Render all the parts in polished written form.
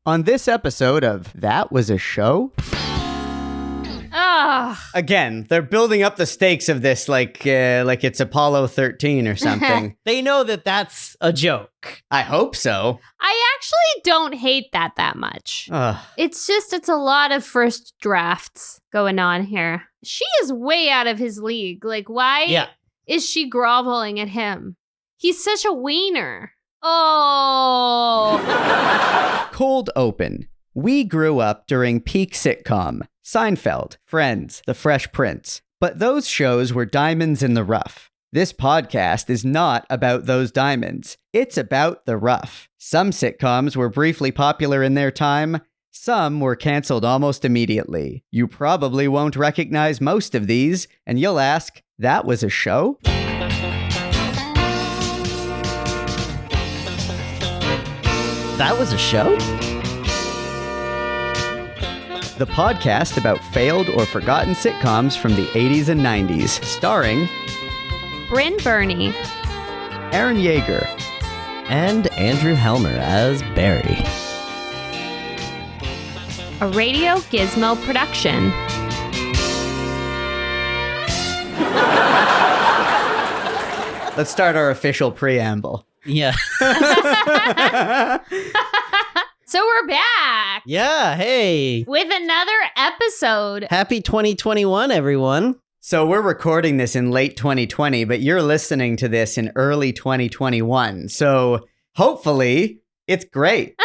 On this episode of That Was a Show? Again, they're building up the stakes of this like it's Apollo 13 or something. They know that that's a joke. I hope so. I actually don't hate that much. It's a lot of first drafts going on here. She is way out of his league. Like, why is she groveling at him? He's such a wiener. Oh. Cold open. We grew up during peak sitcom. Seinfeld, Friends, The Fresh Prince. But those shows were diamonds in the rough. This podcast is not about those diamonds. It's about the rough. Some sitcoms were briefly popular in their time. Some were canceled almost immediately. You probably won't recognize most of these, and you'll ask, that was a show? That was a show? The podcast about failed or forgotten sitcoms from the 80s and 90s, starring Brynn Byrne, Aaron Yeger, and Andrew Helmer as Barry. A Radio Gizmo production. Let's start our official preamble. Yeah. So we're back. Yeah, hey. With another episode. Happy 2021, everyone. So we're recording this in late 2020, but you're listening to this in early 2021. So hopefully it's great.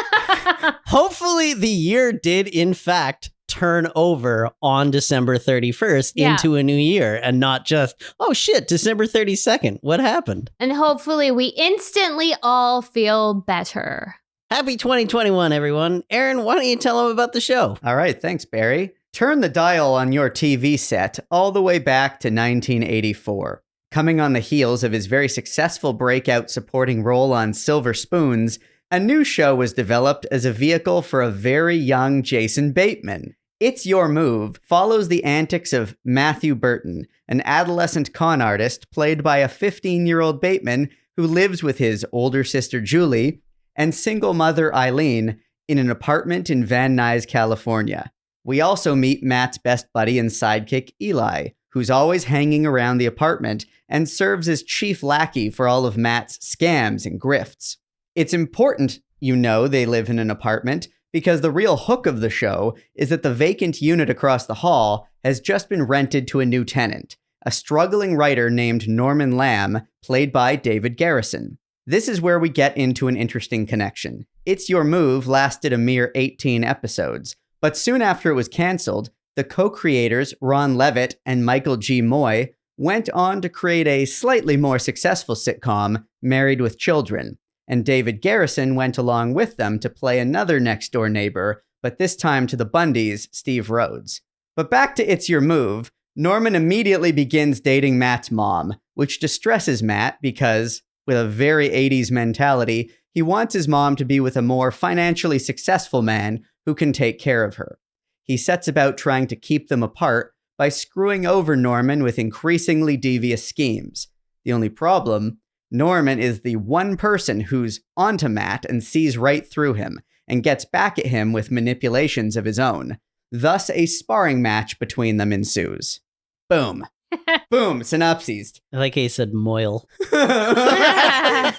Hopefully the year did, in fact, turn over on December 31st into a new year and not just, oh shit, December 32nd. What happened? And hopefully we instantly all feel better. Happy 2021, everyone. Aaron, why don't you tell them about the show? All right, thanks, Barry. Turn the dial on your TV set all the way back to 1984. Coming on the heels of his very successful breakout supporting role on Silver Spoons, a new show was developed as a vehicle for a very young Jason Bateman. It's Your Move follows the antics of Matthew Burton, an adolescent con artist played by a 15-year-old Bateman who lives with his older sister Julie and single mother Eileen in an apartment in Van Nuys, California. We also meet Matt's best buddy and sidekick Eli, who's always hanging around the apartment and serves as chief lackey for all of Matt's scams and grifts. It's important, they live in an apartment because the real hook of the show is that the vacant unit across the hall has just been rented to a new tenant, a struggling writer named Norman Lamb, played by David Garrison. This is where we get into an interesting connection. It's Your Move lasted a mere 18 episodes, but soon after it was canceled, the co-creators Ron Levitt and Michael G. Moy went on to create a slightly more successful sitcom, Married with Children, and David Garrison went along with them to play another next-door neighbor, but this time to the Bundys, Steve Rhodes. But back to It's Your Move, Norman immediately begins dating Matt's mom, which distresses Matt because, with a very 80s mentality, he wants his mom to be with a more financially successful man who can take care of her. He sets about trying to keep them apart by screwing over Norman with increasingly devious schemes. The only problem, Norman is the one person who's onto Matt and sees right through him and gets back at him with manipulations of his own. Thus, a sparring match between them ensues. Boom. Boom, synopses. I like how you said moil. Why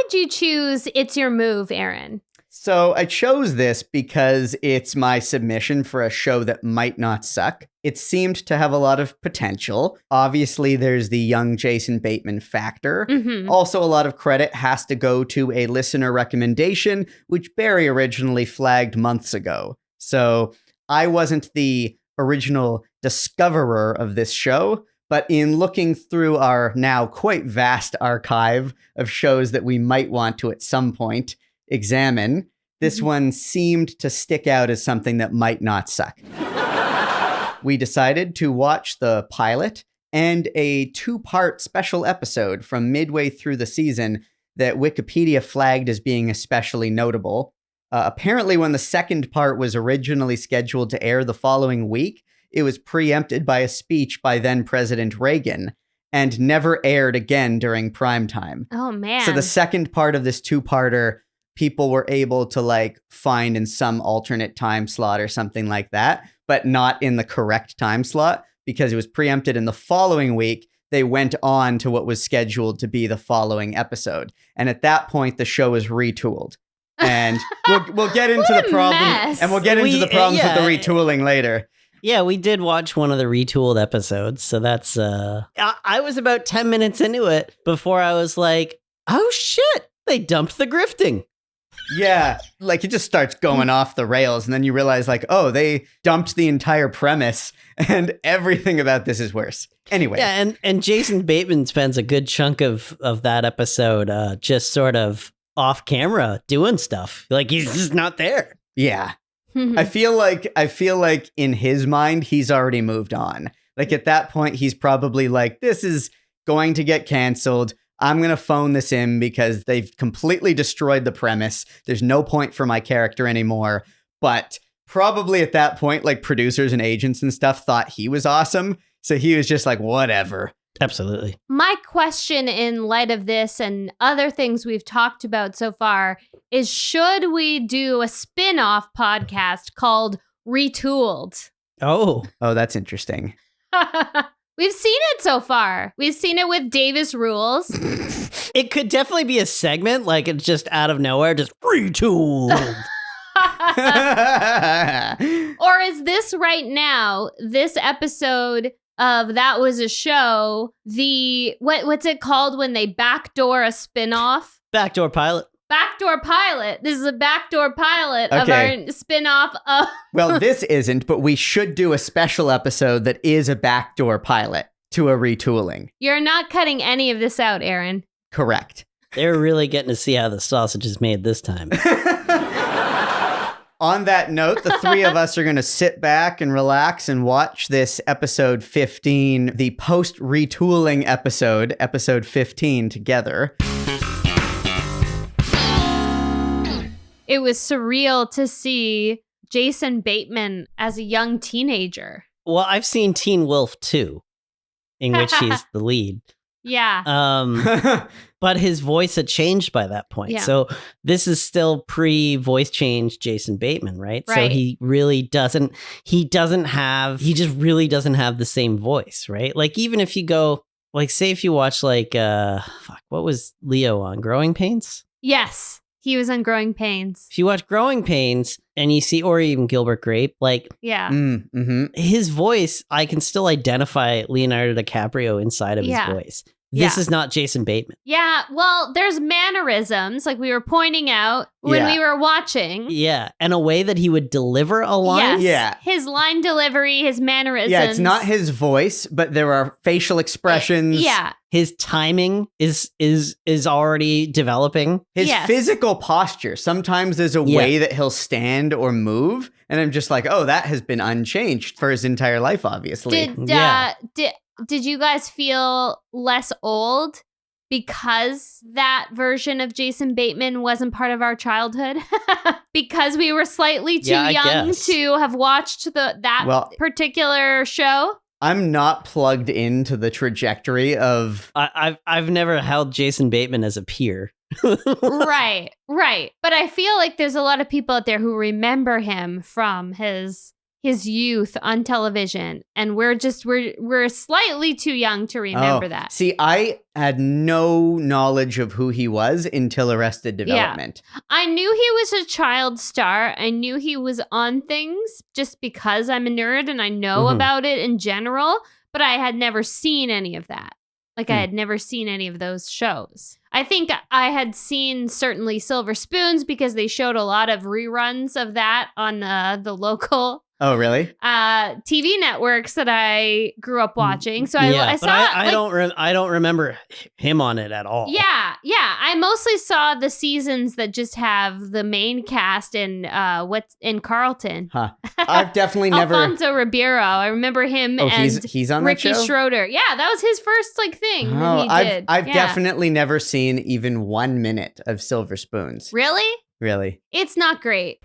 did you choose It's Your Move, Aaron? So I chose this because it's my submission for a show that might not suck. It seemed to have a lot of potential. Obviously, there's the young Jason Bateman factor. Mm-hmm. Also, a lot of credit has to go to a listener recommendation, which Barry originally flagged months ago. So I wasn't the original discoverer of this show, but in looking through our now quite vast archive of shows that we might want to at some point examine, this one seemed to stick out as something that might not suck. We decided to watch the pilot and a 2-part special episode from midway through the season that Wikipedia flagged as being especially notable. Apparently, when the second part was originally scheduled to air the following week, it was preempted by a speech by then-President Reagan and never aired again during prime time. Oh, man. So the second part of this 2-parter people were able to like find in some alternate time slot or something like that, but not in the correct time slot because it was preempted in the following week. They went on to what was scheduled to be the following episode. And at that point, the show was retooled. And we'll get into the problem. Mess. And we'll get into the problems with the retooling later. Yeah, we did watch one of the retooled episodes. So that's, I was about 10 minutes into it before I was like, oh shit, they dumped the grifting. Yeah, like it just starts going off the rails. And then you realize like, oh, they dumped the entire premise and everything about this is worse. Anyway. Yeah, and Jason Bateman spends a good chunk of that episode just sort of off camera doing stuff. Like he's just not there. Yeah. I feel like in his mind, he's already moved on. Like at that point, he's probably like, this is going to get canceled. I'm going to phone this in because they've completely destroyed the premise. There's no point for my character anymore. But probably at that point, like producers and agents and stuff thought he was awesome. So he was just like, whatever. Absolutely. My question in light of this and other things we've talked about so far is, should we do a spin-off podcast called Retooled? Oh, that's interesting. We've seen it so far. We've seen it with Davis Rules. It could definitely be a segment, like it's just out of nowhere, just retooled. Or is this right now, this episode of That Was a Show, the, what's it called when they backdoor a spin-off? Backdoor pilot. Backdoor pilot. This is a backdoor pilot of our spin-off of... Well, this isn't, but we should do a special episode that is a backdoor pilot to a retooling. You're not cutting any of this out, Aaron. Correct. They're really getting to see how the sausage is made this time. On that note, the three of us are going to sit back and relax and watch this episode 15, the post-retooling episode, episode 15, together. It was surreal to see Jason Bateman as a young teenager. Well, I've seen Teen Wolf 2, in which he's the lead. Yeah. But his voice had changed by that point. Yeah. So this is still pre-voice change Jason Bateman, right? So he really doesn't, he just really doesn't have the same voice, right? Like even if you go, like say if you watch like, what was Leo on? Growing Pains? Yes. He was on Growing Pains. If you watch Growing Pains and you see, or even Gilbert Grape, like his voice, I can still identify Leonardo DiCaprio inside of his voice. This is not Jason Bateman. Yeah, well, there's mannerisms, like we were pointing out when we were watching. Yeah, and a way that he would deliver a line. Yes. Yeah. His line delivery, his mannerisms. Yeah, it's not his voice, but there are facial expressions. Yeah. His timing is already developing. His physical posture. Sometimes there's a way that he'll stand or move, and I'm just like, oh, that has been unchanged for his entire life, obviously. Did you guys feel less old because that version of Jason Bateman wasn't part of our childhood? Because we were slightly too young to have watched that particular show? I'm not plugged into the trajectory of... I've never held Jason Bateman as a peer. Right. But I feel like there's a lot of people out there who remember him from his youth on television, and we're slightly too young to remember that. See, I had no knowledge of who he was until Arrested Development. Yeah. I knew he was a child star. I knew he was on things just because I'm a nerd and I know about it in general, but I had never seen any of that. Like I had never seen any of those shows. I think I had seen certainly Silver Spoons because they showed a lot of reruns of that on the local really? TV networks that I grew up watching. So I saw. I don't remember him on it at all. Yeah. I mostly saw the seasons that just have the main cast in what's in Carlton. Huh. I've definitely never. Alfonso Ribeiro. I remember him and he's on Ricky that show? Schroeder. Yeah, that was his first thing that he did. I've definitely never seen even 1 minute of Silver Spoons. Really? It's not great.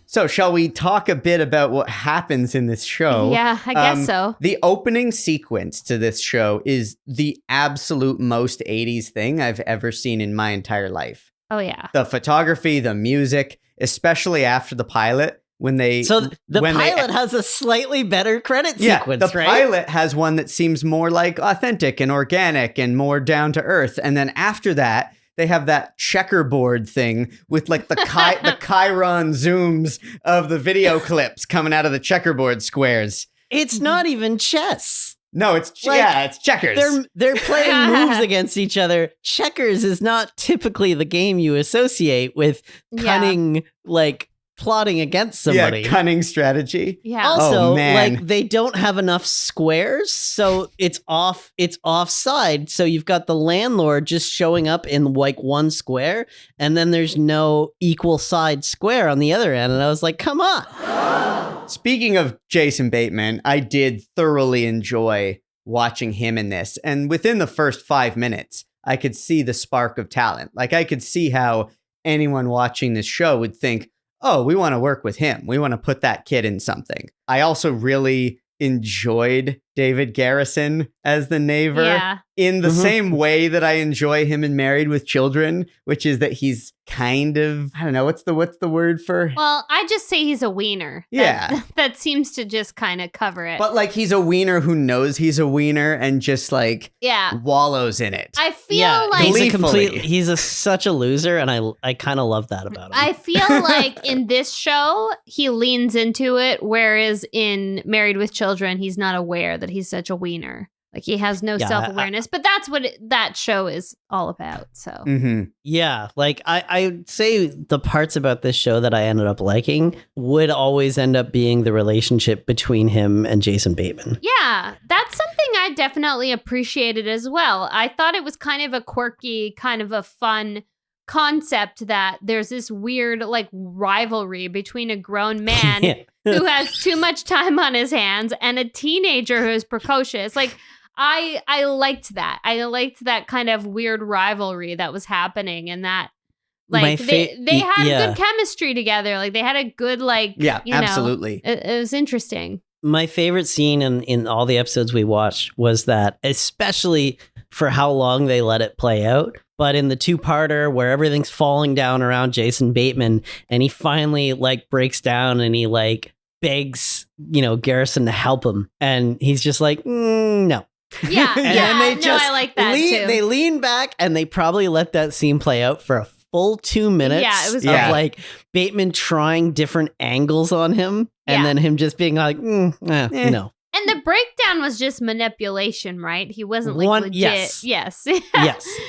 So shall we talk a bit about what happens in this show? Yeah, I guess so. The opening sequence to this show is the absolute most 80s thing I've ever seen in my entire life. Oh, yeah. The photography, the music, especially after the pilot. The pilot has a slightly better credit sequence, the right? pilot has one that seems more like authentic and organic and more down to earth. And then after that, they have that checkerboard thing with like the Chiron zooms of the video clips coming out of the checkerboard squares. It's not even chess. No, it's checkers. They're playing moves against each other. Checkers is not typically the game you associate with cunning, like plotting against somebody. Yeah, cunning strategy. Yeah. Also, like they don't have enough squares, so it's offside. So you've got the landlord just showing up in like one square, and then there's no equal side square on the other end. And I was like, come on. Speaking of Jason Bateman, I did thoroughly enjoy watching him in this. And within the first 5 minutes, I could see the spark of talent. Like I could see how anyone watching this show would think, oh, we want to work with him. We want to put that kid in something. I also really enjoyed David Garrison as the neighbor in the same way that I enjoy him in Married with Children, which is that he's kind of, I don't know, what's the word for? Well, I just say he's a wiener. Yeah. That seems to just kind of cover it. But like he's a wiener who knows he's a wiener and just like wallows in it. I feel like he's such a loser, and I kind of love that about him. I feel like in this show, he leans into it, whereas in Married with Children, he's not aware that he's such a wiener. Like he has no self-awareness, but that's what that show is all about. So yeah, like I say the parts about this show that I ended up liking would always end up being the relationship between him and Jason Bateman. Yeah, that's something I definitely appreciated as well. I thought it was kind of a quirky, kind of a fun concept that there's this weird like rivalry between a grown man who has too much time on his hands and a teenager who is precocious. Like I liked that. I liked that kind of weird rivalry that was happening, and that like they had good chemistry together. Like they had a good absolutely. It was interesting. My favorite scene in all the episodes we watched was that, especially for how long they let it play out. But in the two-parter where everything's falling down around Jason Bateman, and he finally like breaks down and he like begs, Garrison to help him, and he's just like, no. Yeah, and then they just I like that too. They lean back and they probably let that scene play out for a full 2 minutes. Yeah, it was of like Bateman trying different angles on him, and then him just being like, no. And the breakdown was just manipulation, right? He wasn't like legit. Yes. Yes.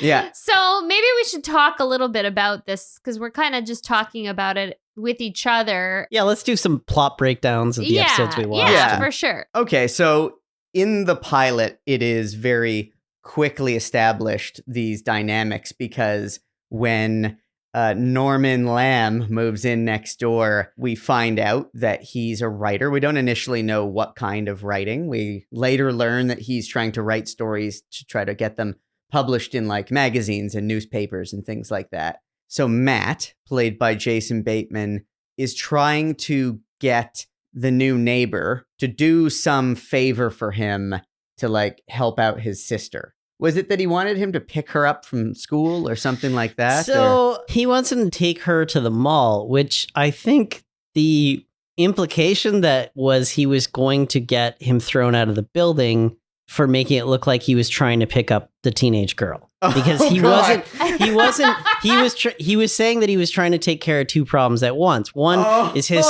Yeah. So maybe we should talk a little bit about this because we're kind of just talking about it with each other. Yeah, let's do some plot breakdowns of the episodes we watched. Yeah, for sure. Okay, so in the pilot, it is very quickly established these dynamics because when Norman Lamb moves in next door, we find out that he's a writer. We don't initially know what kind of writing. We later learn that he's trying to write stories to try to get them published in like magazines and newspapers and things like that. So Matt, played by Jason Bateman, is trying to get the new neighbor to do some favor for him to like help out his sister. Was it that he wanted him to pick her up from school or something like that? So he wants him to take her to the mall, which I think the implication that was he was going to get him thrown out of the building for making it look like he was trying to pick up the teenage girl. Because he was saying that he was trying to take care of two problems at once. One is his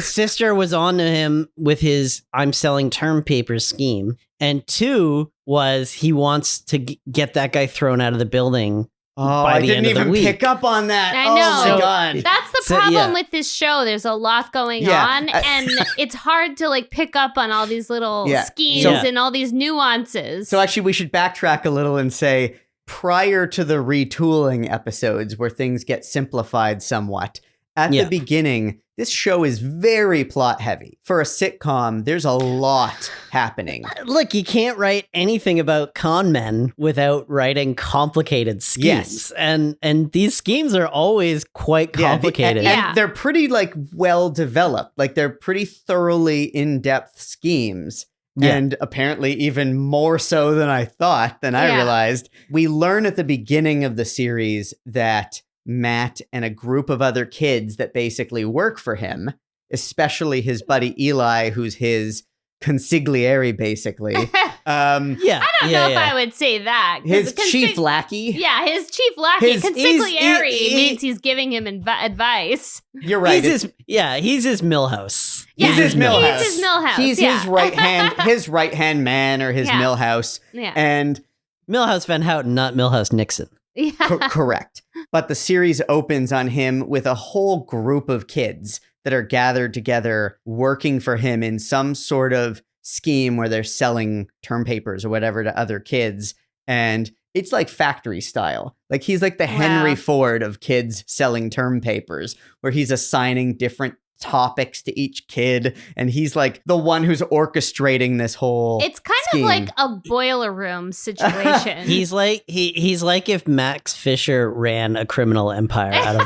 sister was on to him with his I'm selling term papers scheme. And two was he wants to get that guy thrown out of the building. I didn't even pick up on that. I know. Oh my God. That's the problem with this show. There's a lot going on, and it's hard to like pick up on all these little schemes and all these nuances. So actually, we should backtrack a little and say, prior to the retooling episodes where things get simplified somewhat, at the beginning, this show is very plot heavy. For a sitcom, there's a lot happening. Look, you can't write anything about con men without writing complicated schemes. Yes. And these schemes are always quite complicated. And they're pretty like well developed. Like they're pretty thoroughly in-depth schemes. Yeah. And apparently even more so than I thought, I realized. We learn at the beginning of the series that Matt and a group of other kids that basically work for him, especially his buddy Eli, who's his consigliere, basically. I don't know if I would say that. His chief lackey. Yeah, his chief lackey. Consigliere means he's giving him advice. You're right. He's his Millhouse. Yeah, he's his Millhouse. He's his Millhouse. He's his right hand man, or his Millhouse. Yeah. And Millhouse Van Houten, not Millhouse Nixon. Yeah. Correct. But the series opens on him with a whole group of kids that are gathered together working for him in some sort of scheme where they're selling term papers or whatever to other kids. And it's like factory style. Like he's like the Henry Ford of kids selling term papers, where he's assigning different topics to each kid, and he's like the one who's orchestrating this whole It's kind scheme. of like a boiler room situation. He's like if Max Fisher ran a criminal empire out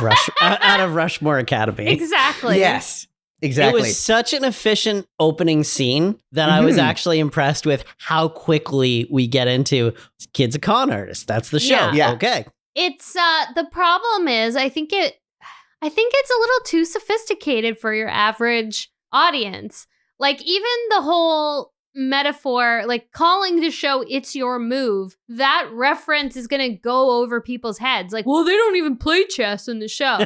of Rushmore Academy. Exactly. Yes. Exactly. It was such an efficient opening scene that I was actually impressed with how quickly we get into kid's a con artist. That's the show. Yeah. Okay. It's the problem is I think it's a little too sophisticated for your average audience. Like even the whole metaphor, like calling the show It's Your Move, that reference is going to go over people's heads. Like, well, they don't even play chess in the show.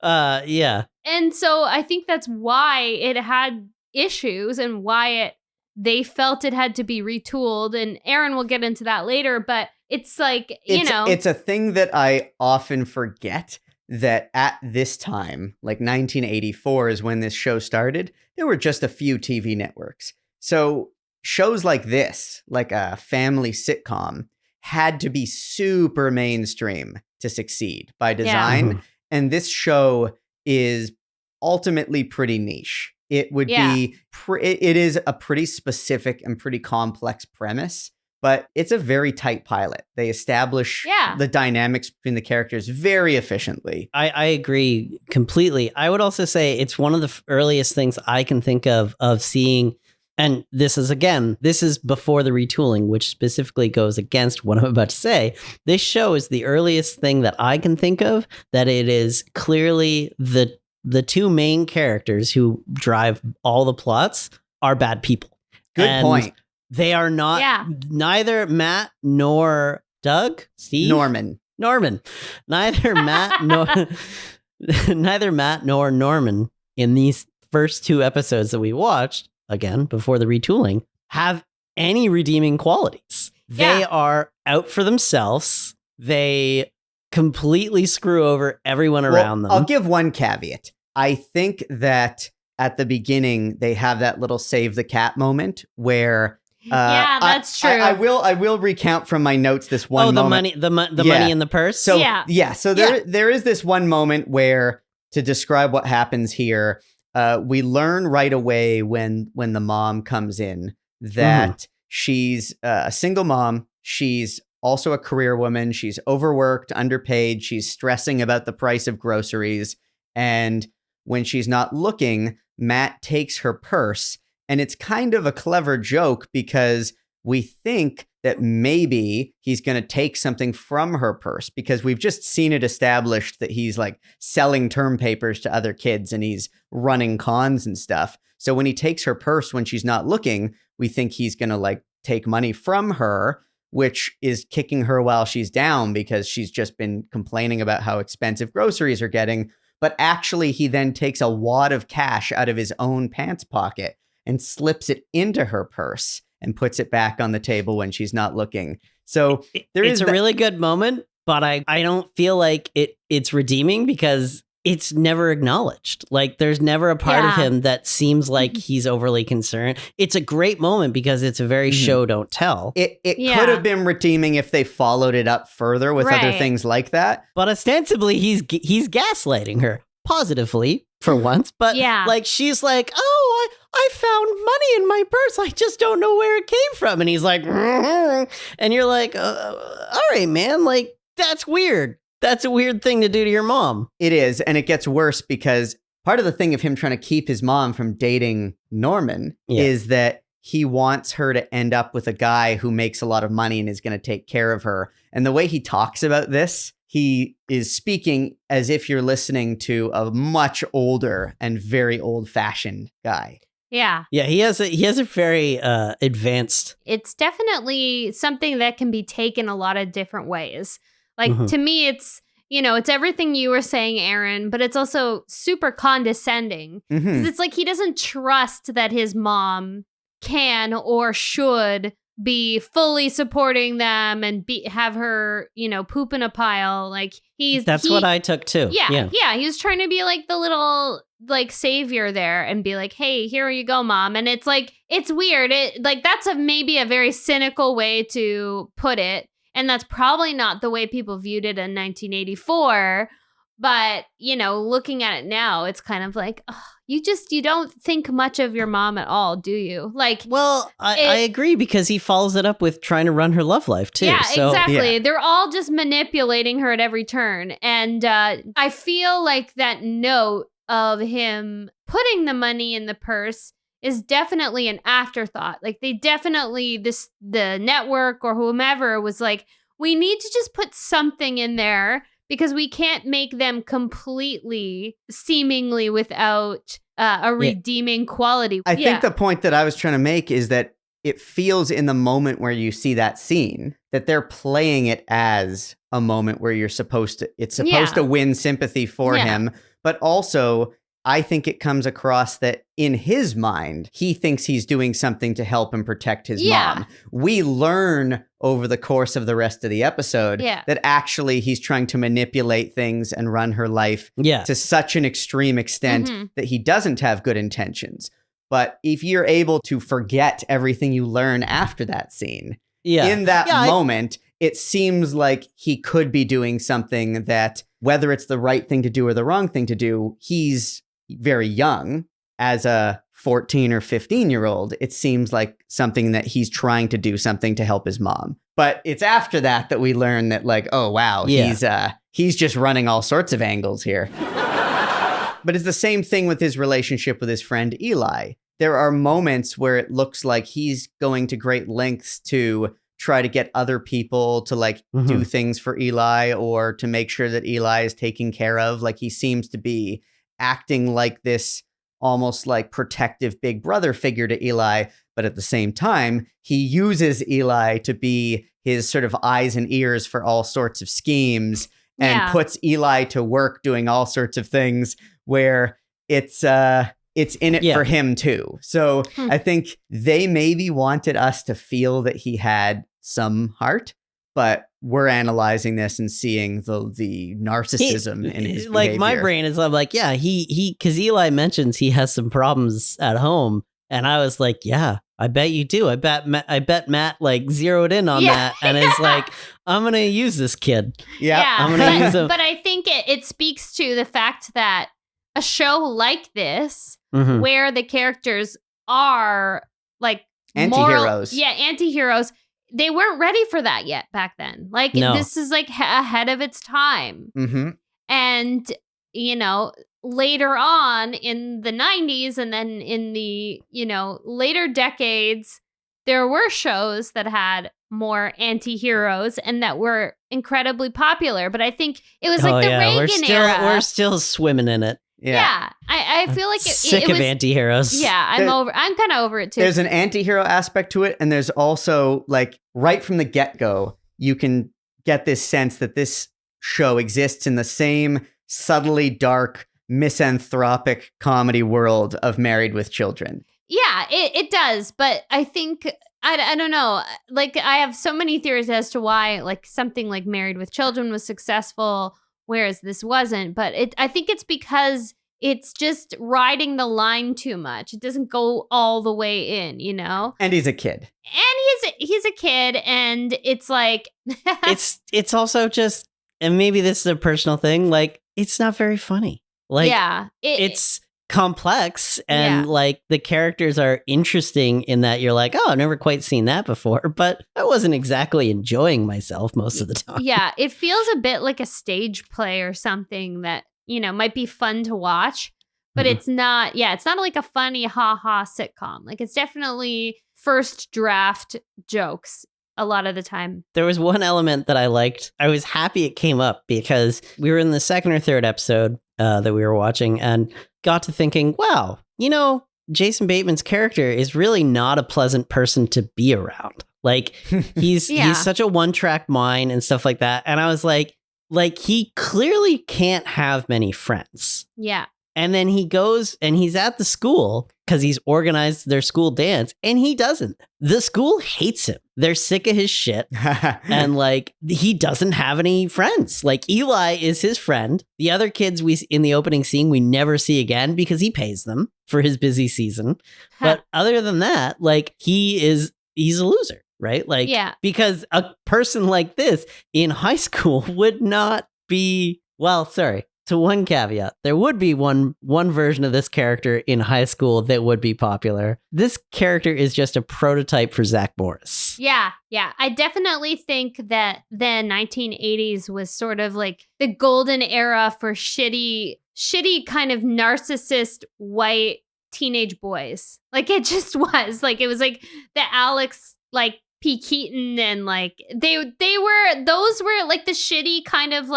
Yeah. And so I think that's why it had issues and why they felt it had to be retooled. And Aaron will get into that later, but it's like, it's a thing that I often forget, that at this time, like 1984 is when this show started, there were just a few TV networks. So shows like this, like a family sitcom, had to be super mainstream to succeed by design. Yeah. And this show is ultimately pretty niche. It would be, it is a pretty specific and pretty complex premise, but it's a very tight pilot. They establish the dynamics between the characters very efficiently. I agree completely. I would also say it's one of the earliest things I can think of seeing, and this is before the retooling, which specifically goes against what I'm about to say. This show is the earliest thing that I can think of that it is clearly the two main characters who drive all the plots are bad people. Good point. They are not neither Matt nor Doug, Steve, Norman. Neither Matt nor Norman in these first two episodes that we watched, again, before the retooling, have any redeeming qualities. They are out for themselves. They completely screw over everyone around them. I'll give one caveat. I think that at the beginning, they have that little save the cat moment where that's true. I will recount from my notes this one moment. The money in the purse. So there is this one moment where, to describe what happens here, we learn right away when the mom comes in that she's a single mom. She's also a career woman. She's overworked, underpaid. She's stressing about the price of groceries. And when she's not looking, Matt takes her purse. And it's kind of a clever joke because we think that maybe he's going to take something from her purse, because we've just seen it established that he's like selling term papers to other kids and he's running cons and stuff. So when he takes her purse when she's not looking, we think he's going to like take money from her, which is kicking her while she's down because she's just been complaining about how expensive groceries are getting. But actually, he then takes a wad of cash out of his own pants pocket and slips it into her purse and puts it back on the table when she's not looking. So it's a really good moment, but I don't feel like it's redeeming because it's never acknowledged. Like there's never a part of him that seems like he's overly concerned. It's a great moment because it's a very show don't tell. It could have been redeeming if they followed it up further with other things like that. But ostensibly he's gaslighting her positively for once. But like she's like, oh, I found money in my purse. I just don't know where it came from. And he's like, and you're like, all right, man, like that's weird. That's a weird thing to do to your mom. It is. And it gets worse because part of the thing of him trying to keep his mom from dating Norman is that he wants her to end up with a guy who makes a lot of money and is going to take care of her. And the way he talks about this he is speaking as if you're listening to a much older and very old-fashioned guy. Yeah. Yeah, he has a very advanced. It's definitely something that can be taken a lot of different ways. Like, to me, it's, it's everything you were saying, Aaron, but it's also super condescending. Because it's like he doesn't trust that his mom can or should be fully supporting them and have her, poop in a pile. Like, That's what I took too. Yeah. He was trying to be like the little like savior there and be like, hey, here you go, mom. And it's like, it's weird. That's maybe a very cynical way to put it. And that's probably not the way people viewed it in 1984. But, looking at it now, it's kind of like, you don't think much of your mom at all, do you? Like, well, I agree, because he follows it up with trying to run her love life too. Yeah, so, exactly. Yeah. They're all just manipulating her at every turn. And I feel like that note of him putting the money in the purse is definitely an afterthought. Like, they definitely, the network or whomever was like, we need to just put something in there because we can't make them completely, seemingly without a redeeming quality. I think the point that I was trying to make is that it feels in the moment where you see that scene that they're playing it as a moment where it's supposed to win sympathy for him. But also, I think it comes across that in his mind, he thinks he's doing something to help and protect his mom. We learn over the course of the rest of the episode that actually he's trying to manipulate things and run her life to such an extreme extent that he doesn't have good intentions. But if you're able to forget everything you learn after that scene, in that moment, it seems like he could be doing something that, whether it's the right thing to do or the wrong thing to do, he's very young. As a 14 or 15-year-old, it seems like something that he's trying to do something to help his mom. But it's after that we learn that, like, oh, wow, he's just running all sorts of angles here. But it's the same thing with his relationship with his friend Eli. There are moments where it looks like he's going to great lengths to try to get other people to do things for Eli or to make sure that Eli is taken care of. Like, he seems to be acting like this almost like protective big brother figure to Eli. But at the same time, he uses Eli to be his sort of eyes and ears for all sorts of schemes and puts Eli to work doing all sorts of things where it's in it for him too. So I think they maybe wanted us to feel that he had some heart, but we're analyzing this and seeing the narcissism in his behavior. Like, my brain is like, yeah, he because Eli mentions he has some problems at home, and I was like, yeah, I bet you do. I bet Matt like zeroed in on that and is like, I'm gonna use this kid. I'm gonna use him. But I think it speaks to the fact that a show like this, where the characters are like anti-heroes. Anti-heroes. They weren't ready for that yet back then. Like, this is like ahead of its time. And, later on in the 90s and then in the, later decades, there were shows that had more anti-heroes and that were incredibly popular. But I think it was like the Reagan era. We're still swimming in it. Yeah. I feel like sick it of was, anti-heroes. Yeah, I'm kind of over it too. There's an anti-hero aspect to it, and there's also, like, right from the get-go, you can get this sense that this show exists in the same subtly dark, misanthropic comedy world of Married with Children. Yeah, it does, but I think I don't know. Like, I have so many theories as to why, like, something like Married with Children was successful, whereas this wasn't. But I think it's because it's just riding the line too much. It doesn't go all the way in, And he's a kid. And he's a kid, and it's like it's also just, and maybe this is a personal thing, like, it's not very funny. Like, it's complex and like the characters are interesting in that you're like, oh, I've never quite seen that before, but I wasn't exactly enjoying myself most of the time. Yeah, it feels a bit like a stage play or something that, might be fun to watch, but it's not like a funny ha-ha sitcom. Like, it's definitely first draft jokes a lot of the time. There was one element that I liked. I was happy it came up because we were in the second or third episode that we were watching and got to thinking, wow, Jason Bateman's character is really not a pleasant person to be around. Like he's such a one-track mind and stuff like that. And I was like he clearly can't have many friends. Yeah. And then he goes and he's at the school because he's organized their school dance and he doesn't. The school hates him. They're sick of his shit. And he doesn't have any friends. Like Eli is his friend. The other kids in the opening scene, we never see again because he pays them for his busy season. But other than that, he's a loser, right? Because a person like this in high school would not be, to one caveat, there would be one version of this character in high school that would be popular. This character is just a prototype for Zach Morris. Yeah. I definitely think that the 1980s was sort of like the golden era for shitty kind of narcissist white teenage boys. It just was. It was like the Alex, P. Keaton and those were like the shitty kind of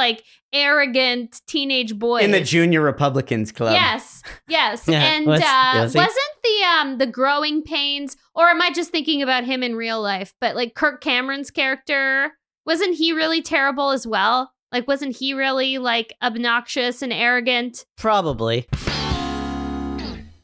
arrogant teenage boys in the Junior Republicans Club. Yes. Yeah, And wasn't the Growing Pains, or am I just thinking about him in real life? But Kirk Cameron's character, wasn't he really terrible as well? Wasn't he really obnoxious and arrogant? Probably.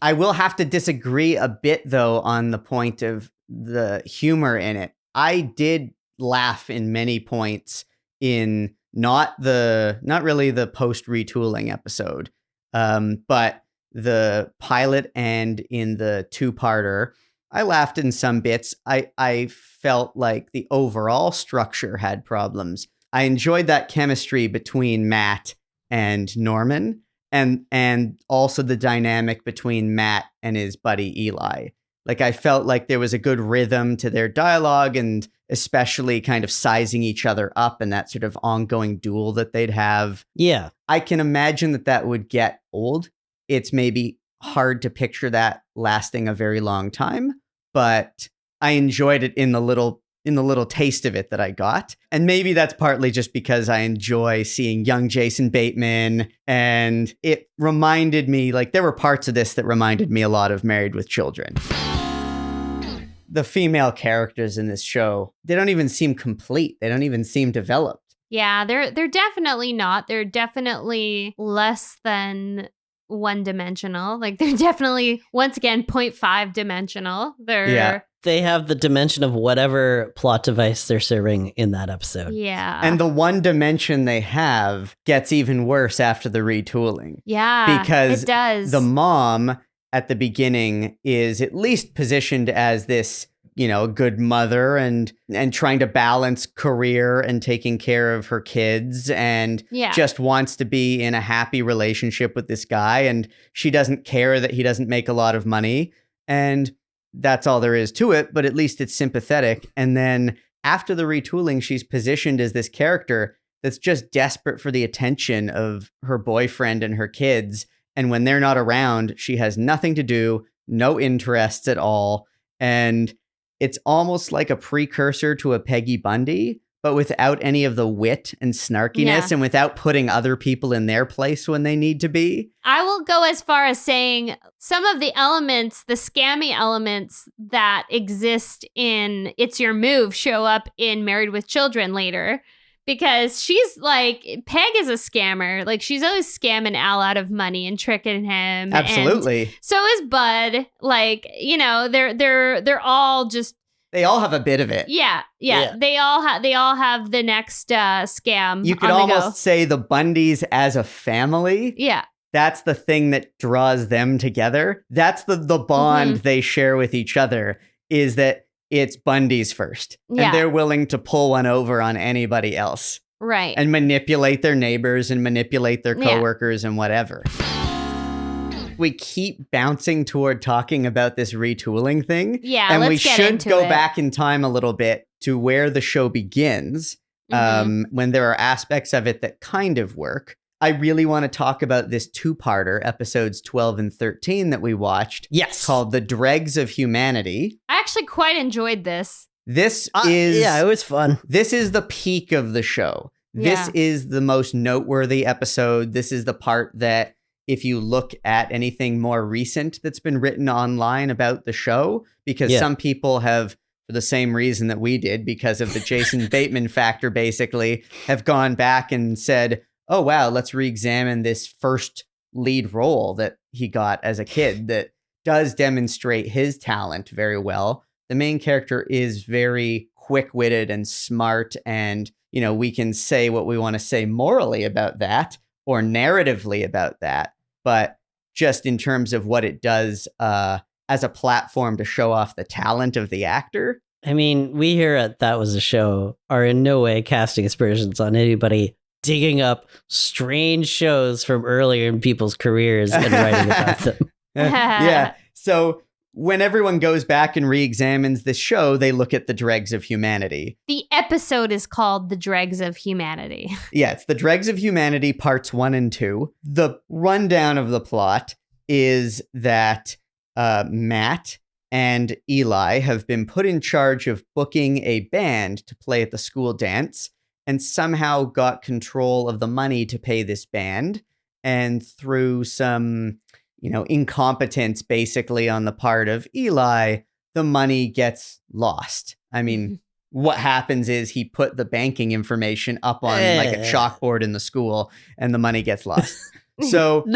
I will have to disagree a bit though on the point of the humor in it. I did laugh in many points in not really the post retooling episode, but the pilot and in the two-parter. I laughed in some bits. I felt like the overall structure had problems. I enjoyed that chemistry between Matt and Norman, and also the dynamic between Matt and his buddy Eli. I felt like there was a good rhythm to their dialogue, and especially kind of sizing each other up and that sort of ongoing duel that they'd have. Yeah. I can imagine that would get old. It's maybe hard to picture that lasting a very long time, but I enjoyed it in the little taste of it that I got. And maybe that's partly just because I enjoy seeing young Jason Bateman, and it reminded me, there were parts of this that reminded me a lot of Married with Children. The female characters in this show, they don't even seem complete. They don't even seem developed. Yeah, they're definitely not. They're definitely less than one-dimensional. They're definitely, once again, 0.5 dimensional. They have the dimension of whatever plot device they're serving in that episode. Yeah. And the one dimension they have gets even worse after the retooling. Yeah, because it does. The mom at the beginning is at least positioned as this, good mother and trying to balance career and taking care of her kids, and just wants to be in a happy relationship with this guy. And she doesn't care that he doesn't make a lot of money. And that's all there is to it, but at least it's sympathetic. And then after the retooling, she's positioned as this character that's just desperate for the attention of her boyfriend and her kids. And when they're not around, she has nothing to do, no interests at all. And it's almost like a precursor to a Peggy Bundy, but without any of the wit and snarkiness and without putting other people in their place when they need to be. I will go as far as saying some of the elements, the scammy elements that exist in It's Your Move, show up in Married with Children later. Because she's Peg is a scammer. She's always scamming Al out of money and tricking him. Absolutely. And so is Bud. They're all just. They all have a bit of it. Yeah. They all have the next scam. You could almost say the Bundys as a family. Yeah. That's the thing that draws them together. That's the bond they share with each other, is that it's Bundy's first. Yeah. And they're willing to pull one over on anybody else. Right. And manipulate their neighbors and manipulate their coworkers and whatever. We keep bouncing toward talking about this retooling thing. Yeah, and let's we get should into go it. back in time a little bit to where the show begins, when there are aspects of it that kind of work. I really want to talk about this two-parter, episodes 12 and 13 that we watched. Yes. Called The Dregs of Humanity. I actually quite enjoyed this. This is... Yeah, it was fun. This is the peak of the show. This is the most noteworthy episode. This is the part that if you look at anything more recent that's been written online about the show, because some people have, for the same reason that we did, because of the Jason Bateman factor, basically, have gone back and said, oh, wow, let's re-examine this first lead role that he got as a kid that does demonstrate his talent very well. The main character is very quick-witted and smart, and, you know, we can say what we want to say morally about that or narratively about that. But just in terms of what it does as a platform to show off the talent of the actor. I mean, we here at That Was a Show are in no way casting aspersions on anybody digging up strange shows from earlier in people's careers and writing about them. Yeah. So when everyone goes back and re-examines this show, they look at the dregs of humanity. The episode is called The Dregs of Humanity. Yeah, it's The Dregs of Humanity, parts 1 and 2. The rundown of the plot is that Matt and Eli have been put in charge of booking a band to play at the school dance and somehow got control of the money to pay this band. And through some, you know, incompetence basically on the part of Eli, the money gets lost. I mean, what happens is he put the banking information up on like a chalkboard in the school and the money gets lost. So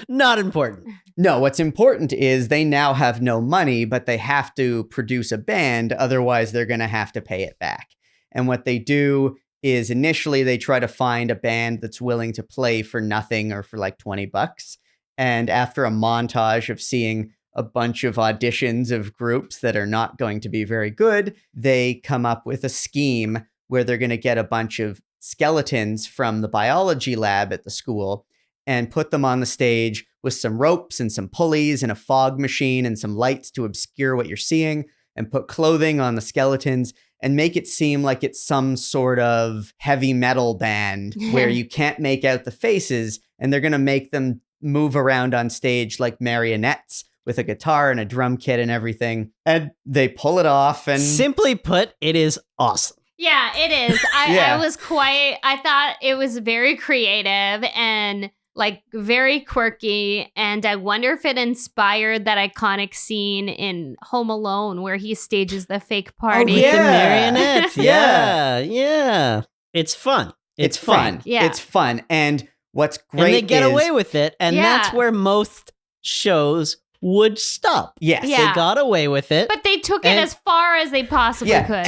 not important. No, what's important is they now have no money, but they have to produce a band. Otherwise, they're going to have to pay it back. And what they do is initially they try to find a band that's willing to play for nothing or for like $20. And after a montage of seeing a bunch of auditions of groups that are not going to be very good, they come up with a scheme where they're going to get a bunch of skeletons from the biology lab at the school and put them on the stage with some ropes and some pulleys and a fog machine and some lights to obscure what you're seeing, and put clothing on the skeletons and make it seem like it's some sort of heavy metal band where you can't make out the faces, and they're going to make them move around on stage like marionettes with a guitar and a drum kit and everything. And they pull it off. And simply put, it is awesome. Yeah, it is. I thought it was very creative and like very quirky. And I wonder if it inspired that iconic scene in Home Alone where he stages the fake party. Oh, with the marionettes. Yeah. It's fun. It's fun. Yeah. It's fun. And what's great and they get away with it. And that's where most shows would stop. Yes. They got away with it. But they took it as far as they possibly could.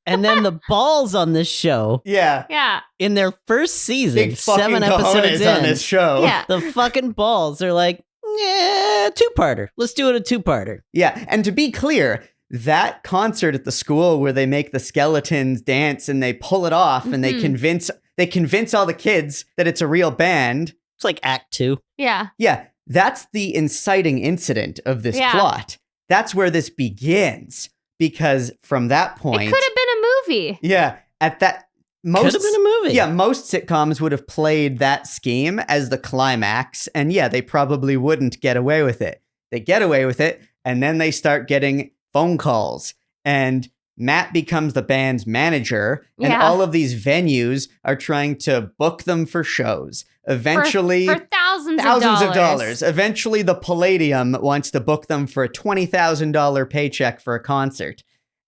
And then the balls on this show. Yeah. In their first season, big 7 episodes in, on this show. Yeah. The fucking balls are like, two-parter. Let's do it a two-parter. Yeah. And to be clear, that concert at the school where they make the skeletons dance and they pull it off and they convince all the kids that it's a real band. It's like Act 2. Yeah. Yeah. That's the inciting incident of this plot. That's where this begins. Because from that point... It could have been a movie. Yeah. At that... Could have been a movie. Yeah, most sitcoms would have played that scheme as the climax. And yeah, they probably wouldn't get away with it. They get away with it, and then they start getting phone calls. And Matt becomes the band's manager, and all of these venues are trying to book them for shows. Eventually... For thousands of dollars. Eventually, the Palladium wants to book them for a $20,000 paycheck for a concert.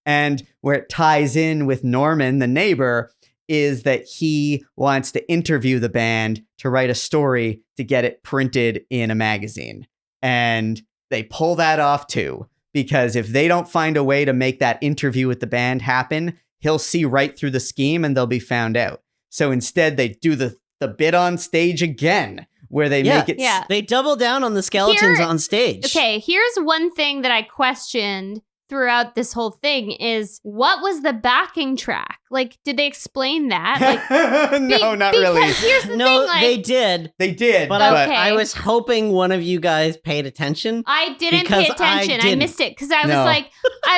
And where it ties in with Norman, the neighbor, is that he wants to interview the band to write a story to get it printed in a magazine. And they pull that off too, because if they don't find a way to make that interview with the band happen, he'll see right through the scheme and they'll be found out. So instead, they do the bit on stage again, where they make it... Yeah. They double down on the skeletons on stage. Okay, here's one thing that I questioned throughout this whole thing is, what was the backing track? Like, did they explain that? Like, no, not really. Because here's the thing, like... they did. They did. But I was hoping one of you guys paid attention. I didn't pay attention. I missed it because I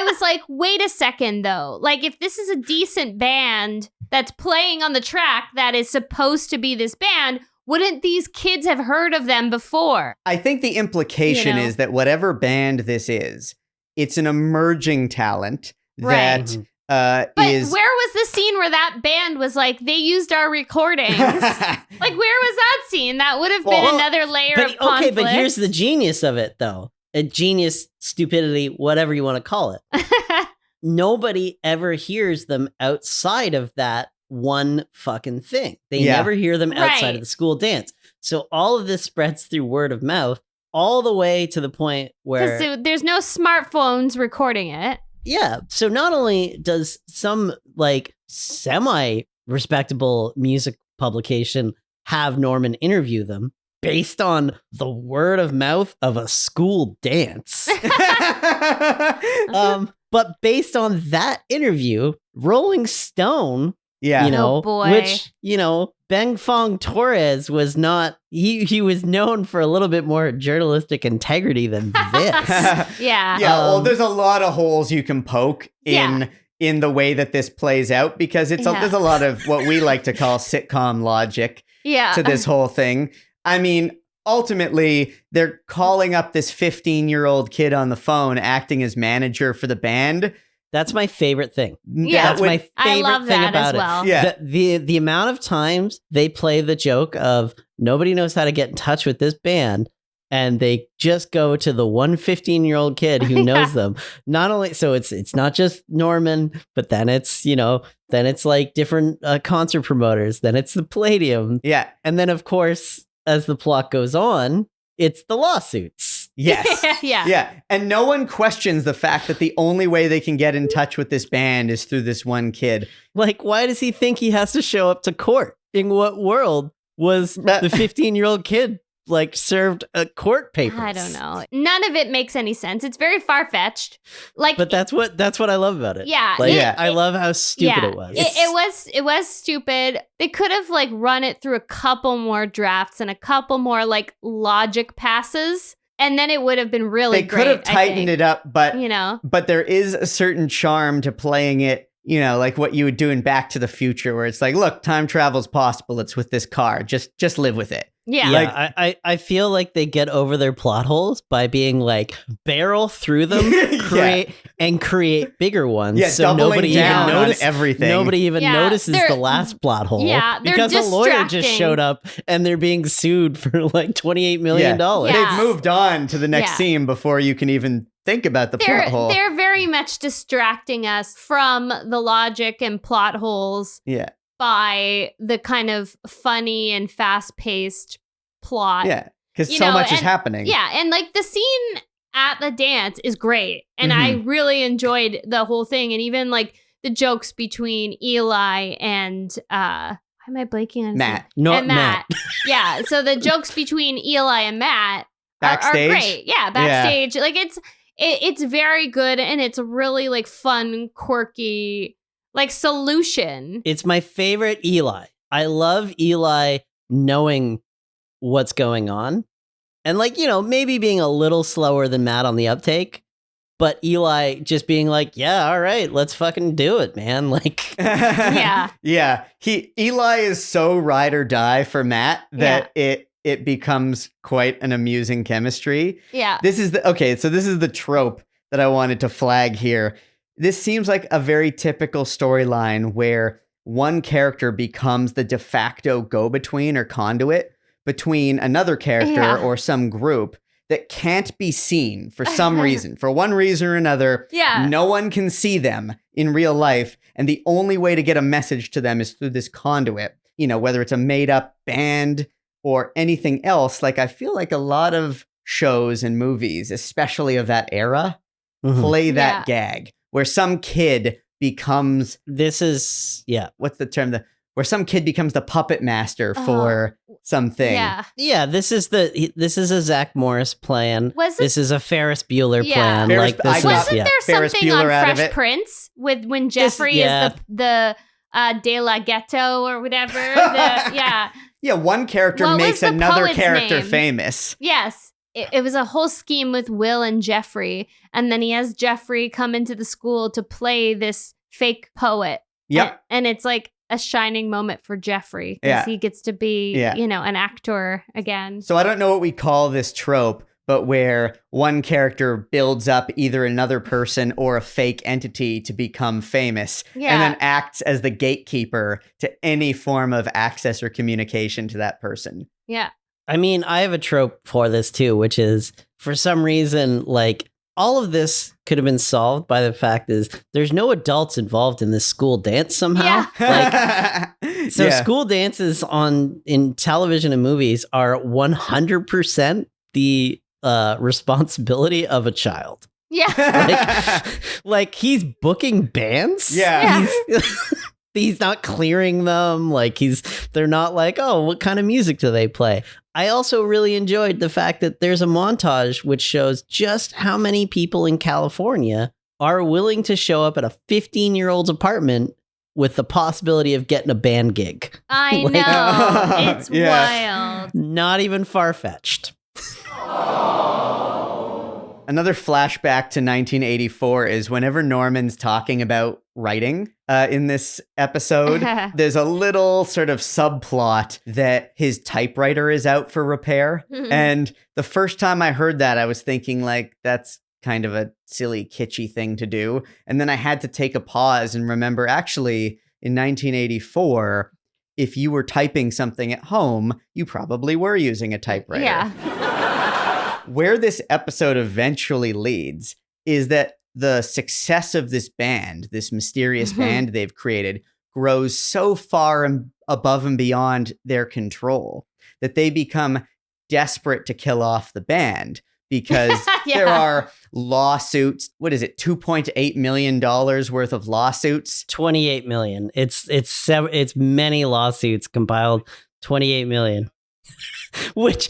was like, wait a second, though. Like, if this is a decent band that's playing on the track that is supposed to be this band, wouldn't these kids have heard of them before? I think the implication is that whatever band this is, it's an emerging talent that but where was the scene where that band was like, they used our recordings? Like, where was that scene? That would have been another layer of conflict. Okay, but here's the genius of it, though. A genius, stupidity, whatever you want to call it. Nobody ever hears them outside of that one fucking thing. They never hear them outside of the school dance. So all of this spreads through word of mouth all the way to the point where... Because there's no smartphones recording it. Yeah. So not only does some like semi-respectable music publication have Norman interview them based on the word of mouth of a school dance. But based on that interview, Rolling Stone, which, Beng Fong Torres was not, he was known for a little bit more journalistic integrity than this. Yeah. Well, there's a lot of holes you can poke in the way that this plays out, because there's a lot of what we like to call sitcom logic to this whole thing. I mean, ultimately, they're calling up this 15-year-old kid on the phone acting as manager for the band. That's my favorite thing. Yeah, that's my favorite I love thing that about as well. it. Yeah. The amount of times they play the joke of nobody knows how to get in touch with this band, and they just go to the one 15-year-old kid who knows them. Not only so it's not just Norman, but then it's like different concert promoters. Then it's the Palladium. Yeah, and then of course, as the plot goes on, it's the lawsuits. Yes. Yeah. And no one questions the fact that the only way they can get in touch with this band is through this one kid. Like, why does he think he has to show up to court? In what world was the 15-year-old kid like served a court papers? I don't know. None of it makes any sense. It's very far-fetched. But that's what I love about it. Yeah. I love how stupid it was. It was stupid. They could have like run it through a couple more drafts and a couple more like logic passes, and then it would have been really great. They could have tightened it up, but but there is a certain charm to playing it, like what you would do in Back to the Future, where it's like, look, time travel's possible. It's with this car. Just live with it. Yeah. I feel like they get over their plot holes by being like barrel through them, create bigger ones. Yeah, so nobody even notices everything. Nobody even notices the last plot hole. Yeah, because a lawyer just showed up and they're being sued for like $28 million. They've moved on to the next scene before you can even think about the plot hole. They're very much distracting us from the logic and plot holes. Yeah. By the kind of funny and fast-paced plot. Yeah, because so much is happening. Yeah, and like the scene at the dance is great. And I really enjoyed the whole thing. And even like the jokes between Eli and, why am I blanking on Matt? Not Matt. Yeah, so the jokes between Eli and Matt are great. Yeah, backstage. Like it's very good, and it's really like fun, quirky, like solution. It's my favorite Eli. I love Eli knowing what's going on. And like, maybe being a little slower than Matt on the uptake, but Eli just being like, yeah, all right, let's fucking do it, man. Like, yeah. Eli is so ride or die for Matt that it becomes quite an amusing chemistry. Yeah. This is the trope that I wanted to flag here. This seems like a very typical storyline where one character becomes the de facto go-between or conduit between another character or some group that can't be seen for some reason. For one reason or another, no one can see them in real life, and the only way to get a message to them is through this conduit. Whether it's a made-up band or anything else. Like, I feel like a lot of shows and movies, especially of that era, play that gag. Where some kid becomes... what's the term? Where some kid becomes the puppet master for something. Yeah, this is a Zach Morris plan. This is a Ferris Bueller plan. Wasn't there Ferris something Bueller on Fresh Prince with when Jeffrey is the De La Ghetto or whatever? One character makes another character famous. Yes. It was a whole scheme with Will and Jeffrey, and then he has Jeffrey come into the school to play this fake poet. Yep. And it's like a shining moment for Jeffrey because he gets to be, an actor again. So I don't know what we call this trope, but where one character builds up either another person or a fake entity to become famous, and then acts as the gatekeeper to any form of access or communication to that person. Yeah. I mean, I have a trope for this too, which is for some reason, like, all of this could have been solved by the fact is there's no adults involved in this school dance somehow. Yeah. School dances in television and movies are 100% the responsibility of a child. Yeah. Like he's booking bands. Yeah. He's not clearing them. Like they're not like, oh, what kind of music do they play? I also really enjoyed the fact that there's a montage which shows just how many people in California are willing to show up at a 15-year-old's apartment with the possibility of getting a band gig. I know. It's wild. Not even far-fetched. Another flashback to 1984 is whenever Norman's talking about writing in this episode, there's a little sort of subplot that his typewriter is out for repair. And the first time I heard that, I was thinking like, that's kind of a silly, kitschy thing to do. And then I had to take a pause and remember, actually, in 1984, if you were typing something at home, you probably were using a typewriter. Yeah. Where this episode eventually leads is that the success of this band, this mysterious band they've created, grows so far above and beyond their control that they become desperate to kill off the band because there are lawsuits. What is it? $2.8 million worth of lawsuits. 28 million. It's many lawsuits compiled. 28 million. which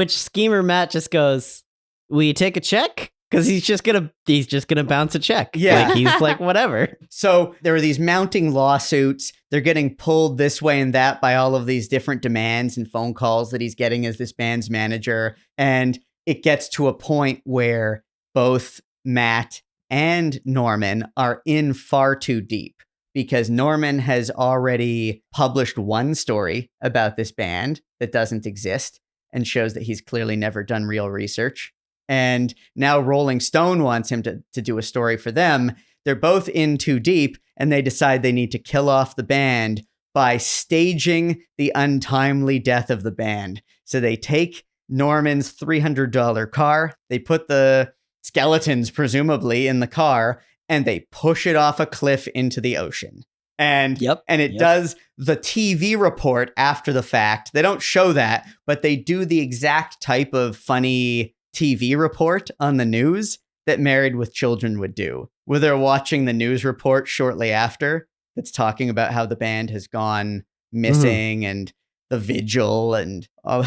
schemer Matt just goes, will you take a check? Because he's just gonna bounce a check. Yeah. Like, he's like, whatever. So there are these mounting lawsuits. They're getting pulled this way and that by all of these different demands and phone calls that he's getting as this band's manager. And it gets to a point where both Matt and Norman are in far too deep, because Norman has already published one story about this band that doesn't exist and shows that he's clearly never done real research. And now Rolling Stone wants him to do a story for them. They're both in too deep, and they decide they need to kill off the band by staging the untimely death of the band. So they take Norman's $300 car, they put the skeletons presumably in the car, and they push it off a cliff into the ocean. And it does the TV report after the fact. They don't show that, but they do the exact type of funny TV report on the news that Married with Children would do, where they're watching the news report shortly after that's talking about how the band has gone missing and the vigil and all.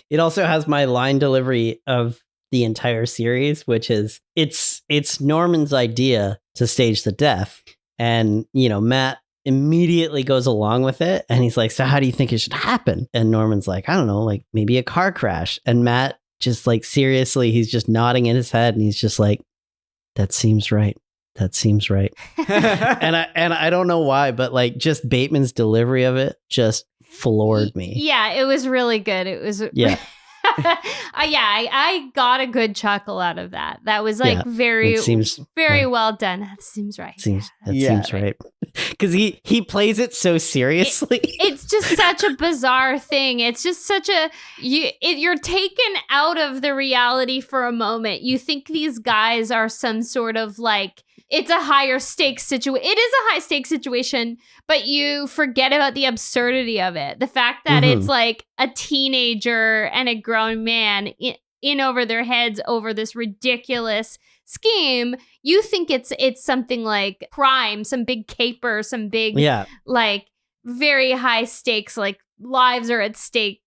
It also has my line delivery of the entire series, which is it's Norman's idea to stage the death. And, Matt immediately goes along with it. And he's like, so how do you think it should happen? And Norman's like, I don't know, like maybe a car crash. And Matt just like, seriously, he's just nodding in his head. And he's just like, that seems right. That seems right. and I don't know why, but like just Bateman's delivery of it just floored me. Yeah, it was really good. It was. Yeah. I got a good chuckle out of that. That was like very well done. That seems right. Seems right. Because he plays it so seriously. It's just such a bizarre thing. It's just such you're taken out of the reality for a moment. You think these guys are some sort of like, it's a higher stakes situation. It is a high stakes situation, but you forget about the absurdity of it. The fact that it's like a teenager and a grown man in over their heads over this ridiculous scheme. You think it's something like crime, some big caper, some big, like very high stakes, like lives are at stake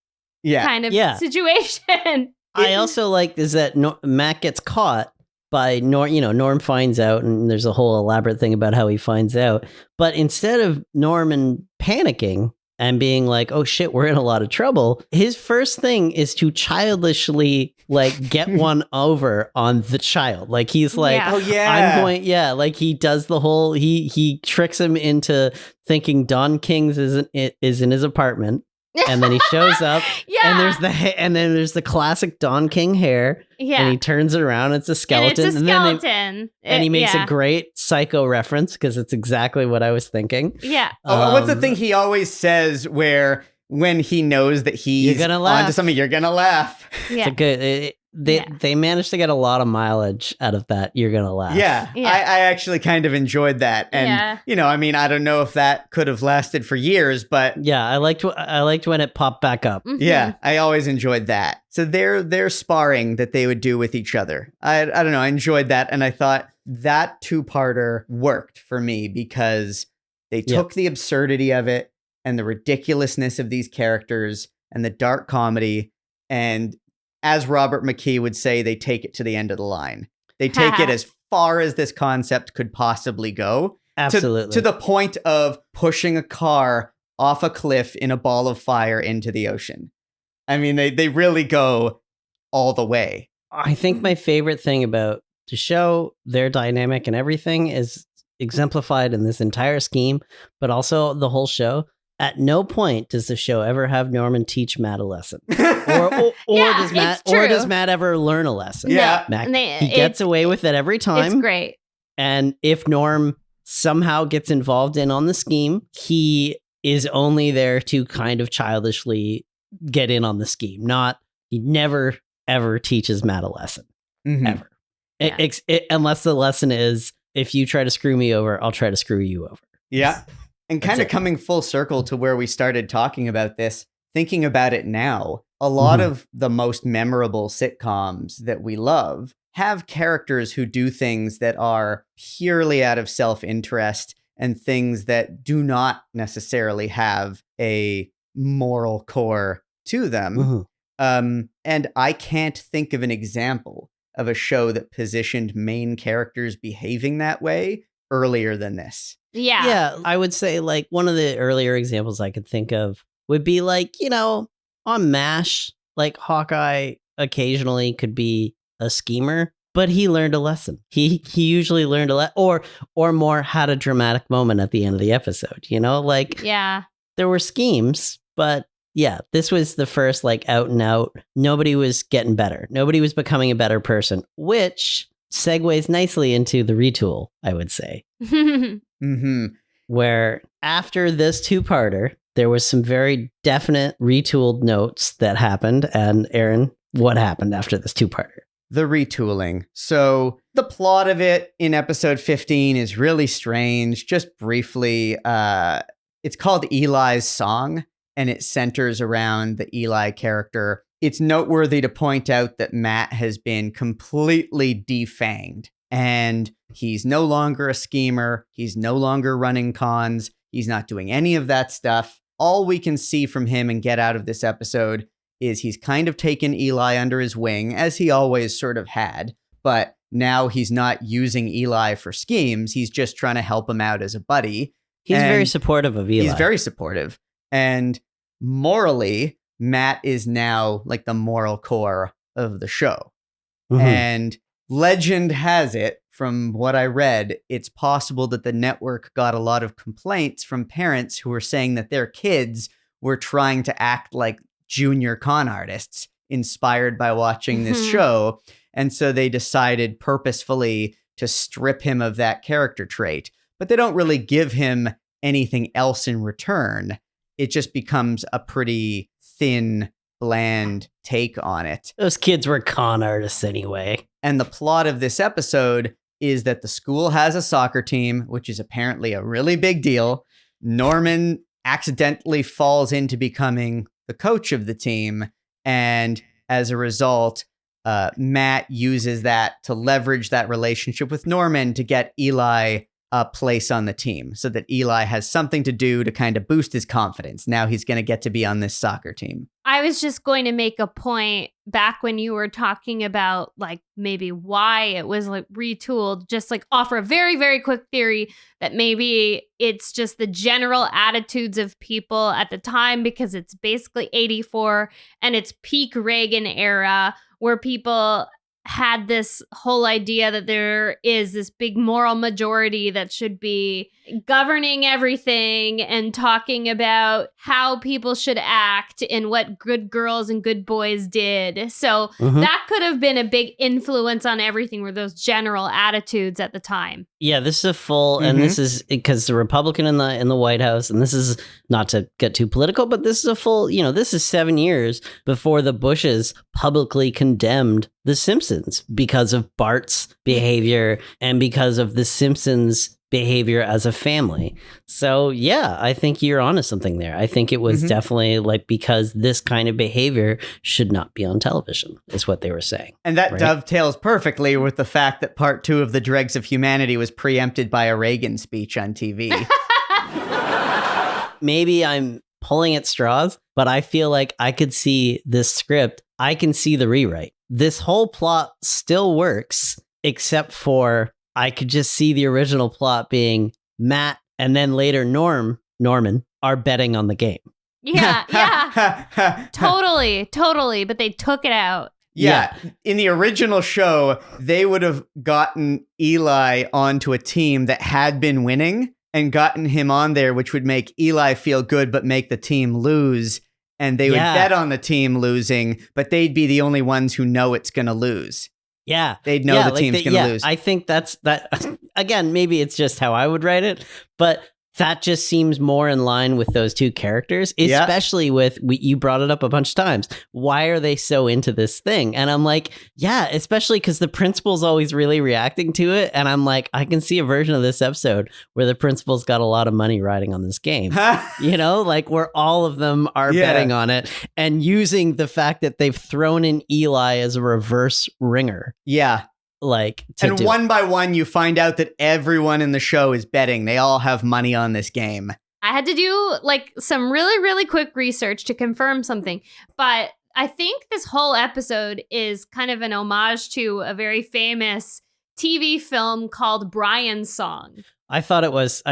kind of situation. I also like is that Matt gets caught by Norm finds out, and there's a whole elaborate thing about how he finds out. But instead of Norman panicking and being like, oh shit, we're in a lot of trouble, his first thing is to childishly like get one over on the child. Like he's like, I'm going, like he does the whole, he tricks him into thinking Don King's is in his apartment. And then he shows up, yeah. and then there's the classic Don King hair. Yeah. And he turns it around, it's a skeleton. And it's a skeleton. And he makes a great Psycho reference because it's exactly what I was thinking. Yeah. What's the thing he always says where when he knows that he's onto something, you're gonna laugh. Yeah. It's a good. They managed to get a lot of mileage out of that. You're gonna laugh. Yeah. I actually kind of enjoyed that, and I don't know if that could have lasted for years, but I liked when it popped back up. Mm-hmm. Yeah, I always enjoyed that. So their sparring that they would do with each other. I don't know. I enjoyed that, and I thought that 2-parter worked for me because they took the absurdity of it and the ridiculousness of these characters and the dark comedy, and as Robert McKee would say, they take it to the end of the line. They take it as far as this concept could possibly go. Absolutely. To the point of pushing a car off a cliff in a ball of fire into the ocean. I mean, they really go all the way. I think my favorite thing about the show, their dynamic and everything, is exemplified in this entire scheme, but also the whole show. At no point does the show ever have Norman teach Matt a lesson, or does Matt ever learn a lesson? Yeah, he gets away with it every time. It's great. And if Norm somehow gets involved in on the scheme, he is only there to kind of childishly get in on the scheme. He never ever teaches Matt a lesson ever, unless the lesson is, if you try to screw me over, I'll try to screw you over. Yeah. And kind of coming full circle to where we started talking about this, thinking about it now, a lot of the most memorable sitcoms that we love have characters who do things that are purely out of self-interest and things that do not necessarily have a moral core to them. And I can't think of an example of a show that positioned main characters behaving that way earlier than this. Yeah, I would say like one of the earlier examples I could think of would be like, on MASH, like Hawkeye occasionally could be a schemer, but he learned a lesson. He usually learned a lesson, or more had a dramatic moment at the end of the episode, there were schemes, but this was the first like out and out. Nobody was getting better. Nobody was becoming a better person, which segues nicely into the retool, I would say. Where after this 2-parter, there was some very definite retooled notes that happened. And Aaron, what happened after this 2-parter? The retooling. So the plot of it in episode 15 is really strange. Just briefly, it's called Eli's Song, and it centers around the Eli character. It's noteworthy to point out that Matt has been completely defanged, and he's no longer a schemer. He's no longer running cons. He's not doing any of that stuff. All we can see from him and get out of this episode is he's kind of taken Eli under his wing, as he always sort of had, but now he's not using Eli for schemes. He's just trying to help him out as a buddy. He's very supportive of Eli. He's very supportive. And morally, Matt is now like the moral core of the show. And legend has it, from what I read, it's possible that the network got a lot of complaints from parents who were saying that their kids were trying to act like junior con artists inspired by watching this show. And so they decided purposefully to strip him of that character trait. But they don't really give him anything else in return. It just becomes a pretty thin, bland take on it. Those kids were con artists anyway. And the plot of this episode is that the school has a soccer team, which is apparently a really big deal. Norman accidentally falls into becoming the coach of the team. And as a result, Matt uses that to leverage that relationship with Norman to get Eli a place on the team so that Eli has something to do to kind of boost his confidence. Now he's going to get to be on this soccer team. I was just going to make a point back when you were talking about like maybe why it was like retooled, just like offer a very, very quick theory that maybe it's just the general attitudes of people at the time, because it's basically 84 and it's peak Reagan era where people had this whole idea that there is this big moral majority that should be governing everything and talking about how people should act and what good girls and good boys did. So that could have been a big influence on everything, were those general attitudes at the time. Yeah, this is a full, and this is because the Republican in the White House, and this is not to get too political, but this is a full, this is 7 years before the Bushes publicly condemned The Simpsons because of Bart's behavior and because of The Simpsons' behavior as a family. So yeah, I think you're onto something there. I think it was definitely like because this kind of behavior should not be on television, is what they were saying. And that dovetails perfectly with the fact that part 2 of The Dregs of Humanity was preempted by a Reagan speech on TV. Maybe I'm pulling at straws, but I feel like I could see this script. I can see the rewrite. This whole plot still works, except for I could just see the original plot being Matt and then later Norman are betting on the game. Yeah. Totally. But they took it out. Yeah. In the original show, they would have gotten Eli onto a team that had been winning and gotten him on there, which would make Eli feel good but make the team lose. And they would bet on the team losing, but they'd be the only ones who know it's going to lose. Yeah. They'd know the team's going to lose. I think that. Again, maybe it's just how I would write it, but that just seems more in line with those two characters, especially with, you brought it up a bunch of times. Why are they so into this thing? And I'm like, yeah, especially because the principal's always really reacting to it. And I'm like, I can see a version of this episode where the principal's got a lot of money riding on this game, like where all of them are betting on it and using the fact that they've thrown in Eli as a reverse ringer. Yeah. And one by one, you find out that everyone in the show is betting. They all have money on this game. I had to do some really, really quick research to confirm something. But I think this whole episode is kind of an homage to a very famous TV film called Brian's Song. I thought that's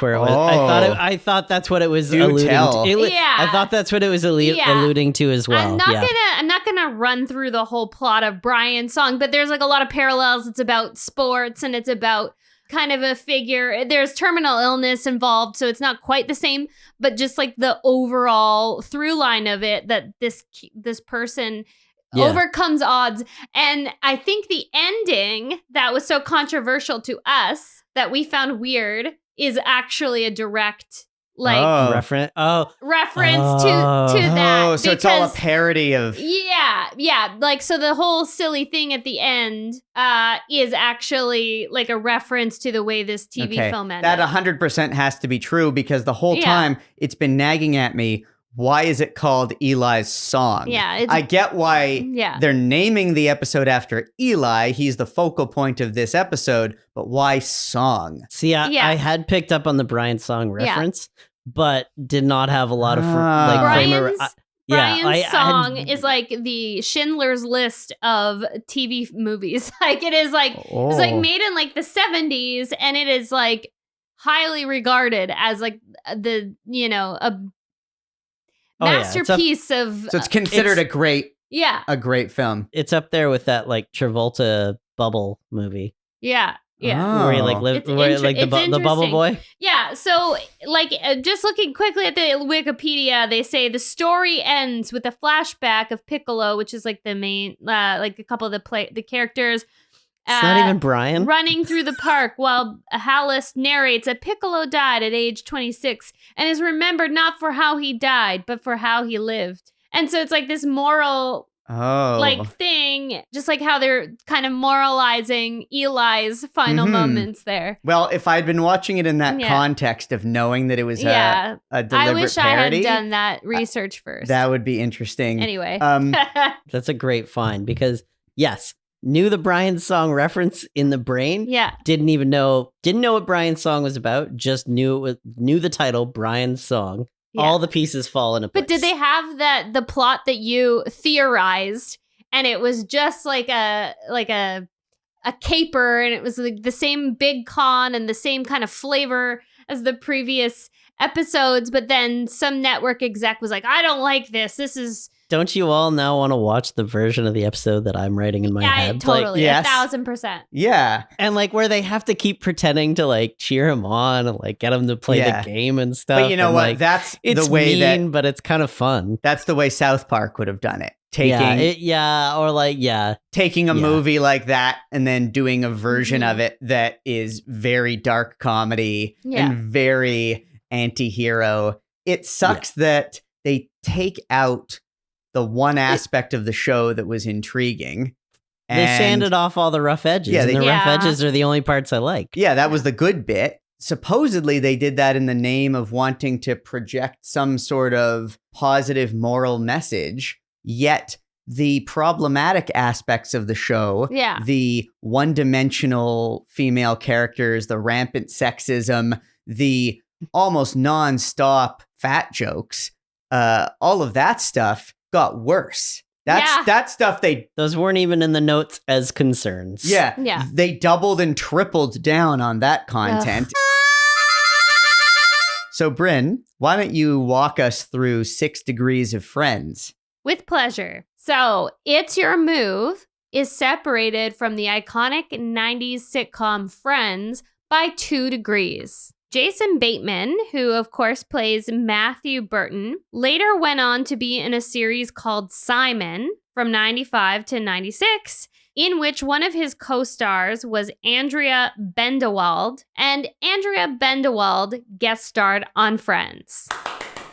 where it was. I thought that's what it was alluding to. I thought that's what it was alluding to as well. I'm not gonna run through the whole plot of Brian's Song, but there's a lot of parallels. It's about sports and it's about kind of a figure. There's terminal illness involved, so it's not quite the same, but just the overall through line of it, that this person overcomes odds. And I think the ending that was so controversial to us that we found weird is actually a direct reference to that. So it's all a parody of so the whole silly thing at the end is actually a reference to the way this TV film ended. That 100% has to be true, because the whole time it's been nagging at me. Why is it called Eli's Song? Yeah, I get why they're naming the episode after Eli. He's the focal point of this episode, but why song? See, I had picked up on the Brian Song reference, but did not have a lot of Brian's Song is the Schindler's List of TV movies. It is it's made in the 70s, and it is highly regarded as the a masterpiece of. So it's considered a great film. It's up there with that Travolta Bubble movie. Yeah. Where he lived, the Bubble Boy. Yeah. So just looking quickly at the Wikipedia, they say the story ends with a flashback of Piccolo, which is the main a couple of the characters. It's not even Brian. Running through the park while Hallis narrates that Piccolo died at age 26 and is remembered not for how he died, but for how he lived. And so it's this moral thing, just how they're kind of moralizing Eli's final moments there. Well, if I'd been watching it in that context of knowing that it was a deliberate I wish parody, I had done that research first. That would be interesting. Anyway. That's a great find, because knew the Brian's Song reference in the brain. Yeah. Didn't know what Brian's Song was about. Just knew the title, Brian's Song. Yeah. All the pieces fall into place. But did they have the plot that you theorized, and it was just a caper, and it was the same big con and the same kind of flavor as the previous episodes, but then some network exec was I don't like this. This is Don't you all now want to watch the version of the episode that I'm writing in my head? Totally. Yes. 1,000%. Yeah. And where they have to keep pretending to cheer him on and get him to play the game and stuff. But you know what? That's it's the way mean, but it's kind of fun. That's the way South Park would have done it. Taking a movie like that and then doing a version of it that is very dark comedy and very anti-hero. It sucks that they take out the one aspect of the show that was intriguing. They sanded off all the rough edges. Yeah, and the rough edges are the only parts I like. Yeah, that was the good bit. Supposedly, they did that in the name of wanting to project some sort of positive moral message. Yet, the problematic aspects of the show, the one-dimensional female characters, the rampant sexism, the almost non-stop fat jokes, all of that stuff got worse. That stuff those weren't even in the notes as concerns. Yeah. They doubled and tripled down on that content. So Brynn, why don't you walk us through 6 Degrees of Friends? With pleasure. So, It's Your Move is separated from the iconic 90s sitcom Friends by 2 degrees. Jason Bateman, who of course plays Matthew Burton, later went on to be in a series called Simon from 95 to 96, in which one of his co-stars was Andrea Bendewald, and Andrea Bendewald guest starred on Friends.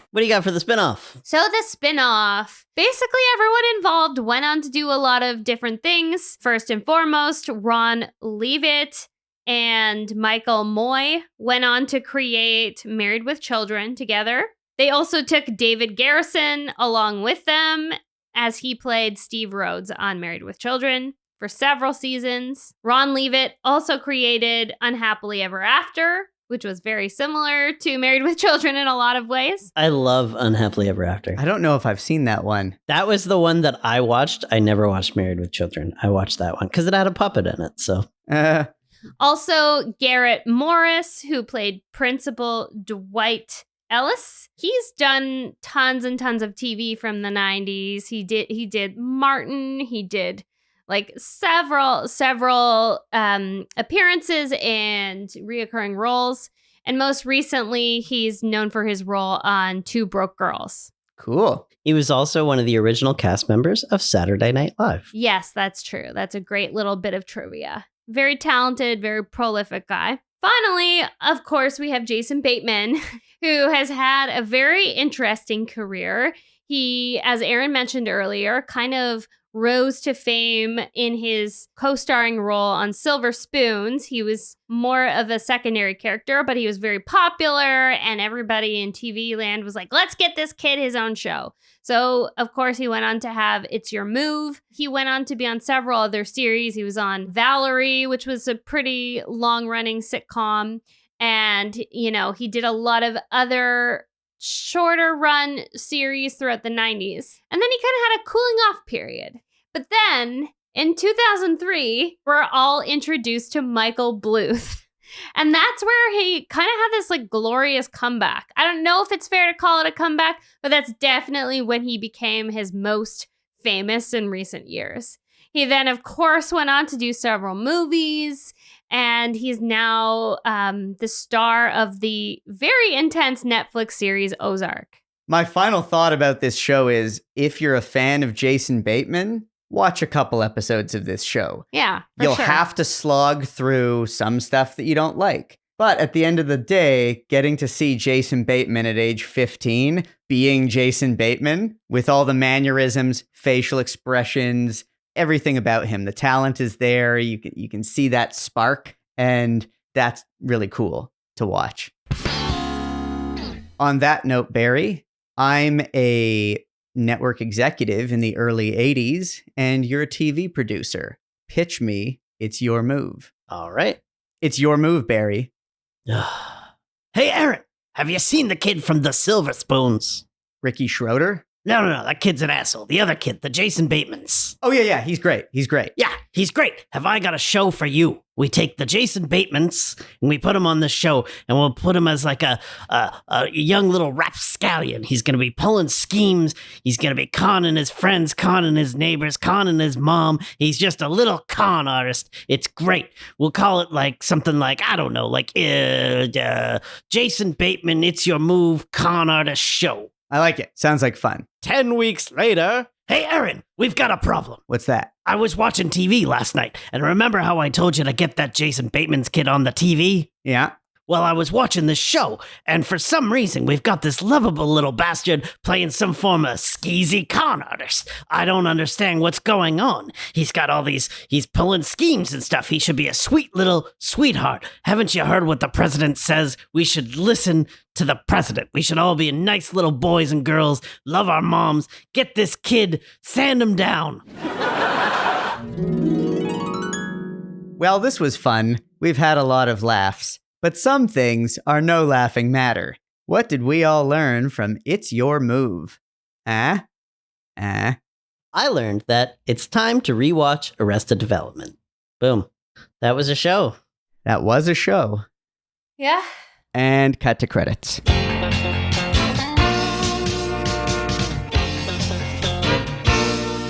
What do you got for the spinoff? So the spinoff, basically everyone involved went on to do a lot of different things. First and foremost, Ron Leavitt and Michael Moy went on to create Married with Children together. They also took David Garrison along with them as he played Steve Rhodes on Married with Children for several seasons. Ron Leavitt also created Unhappily Ever After, which was very similar to Married with Children in a lot of ways. I love Unhappily Ever After. I don't know if I've seen that one. That was the one that I watched. I never watched Married with Children. I watched that one because it had a puppet in it. So. Also, Garrett Morris, who played Principal Dwight Ellis. He's done tons and tons of TV from the 90s. He did Martin. He did several appearances and reoccurring roles. And most recently, he's known for his role on Two Broke Girls. Cool. He was also one of the original cast members of Saturday Night Live. Yes, that's true. That's a great little bit of trivia. Very talented, very prolific guy. Finally, of course, we have Jason Bateman, who has had a very interesting career. He, as Aaron mentioned earlier, kind of rose to fame in his co-starring role on Silver Spoons. He was more of a secondary character, but he was very popular, and everybody in TV land was like, let's get this kid his own show. So, of course, he went on to have It's Your Move. He went on to be on several other series. He was on Valerie, which was a pretty long-running sitcom. And, he did a lot of other shorter run series throughout the 90s. And then he kind of had a cooling off period. But then in 2003, we're all introduced to Michael Bluth. And that's where he kind of had this glorious comeback. I don't know if it's fair to call it a comeback, but that's definitely when he became his most famous in recent years. He then, of course, went on to do several movies, and he's now the star of the very intense Netflix series Ozark. My final thought about this show is, if you're a fan of Jason Bateman, watch a couple episodes of this show. Yeah, You'll have to slog through some stuff that you don't like. But at the end of the day, getting to see Jason Bateman at age 15, being Jason Bateman, with all the mannerisms, facial expressions, everything about him, the talent is there. You can see that spark, and that's really cool to watch. On that note, Barry, I'm a network executive in the early 80s, and you're a TV producer. Pitch me. It's your move. All right. It's your move, Barry. Hey, Aaron, have you seen the kid from the Silver Spoons? Ricky Schroeder? No, that kid's an asshole. The other kid, the Jason Batemans. Oh, yeah, he's great. Yeah, he's great. Have I got a show for you? We take the Jason Batemans and we put him on the show, and we'll put him as like a young little rapscallion. He's going to be pulling schemes. He's going to be conning his friends, conning his neighbors, conning his mom. He's just a little con artist. It's great. We'll call it like something like, I don't know, like Jason Bateman, It's Your Move Con Artist Show. I like it. Sounds like fun. 10 weeks later. Hey, Aaron, we've got a problem. What's that? I was watching TV last night, and remember how I told you to get that Jason Bateman's kid on the TV? Yeah. Well, I was watching this show, and for some reason, we've got this lovable little bastard playing some form of skeezy con artist. I don't understand what's going on. He's got all these, he's pulling schemes and stuff. He should be a sweet little sweetheart. Haven't you heard what the president says? We should listen to the president. We should all be nice little boys and girls, love our moms, get this kid, sand him down. Well, this was fun. We've had a lot of laughs. But some things are no laughing matter. What did we all learn from It's Your Move? I learned that it's time to rewatch Arrested Development. Boom. That was a show. That was a show. Yeah. And cut to credits.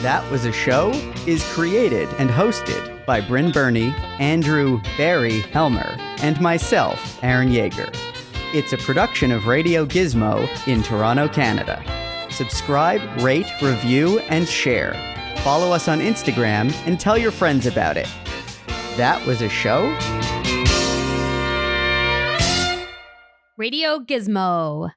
That Was a Show is created and hosted by Brynn Byrne, Andrew Barry Helmer, and myself, Aaron Yeger. It's a production of Radio Gizmo in Toronto, Canada. Subscribe, rate, review, and share. Follow us on Instagram and tell your friends about it. That Was a Show? Radio Gizmo.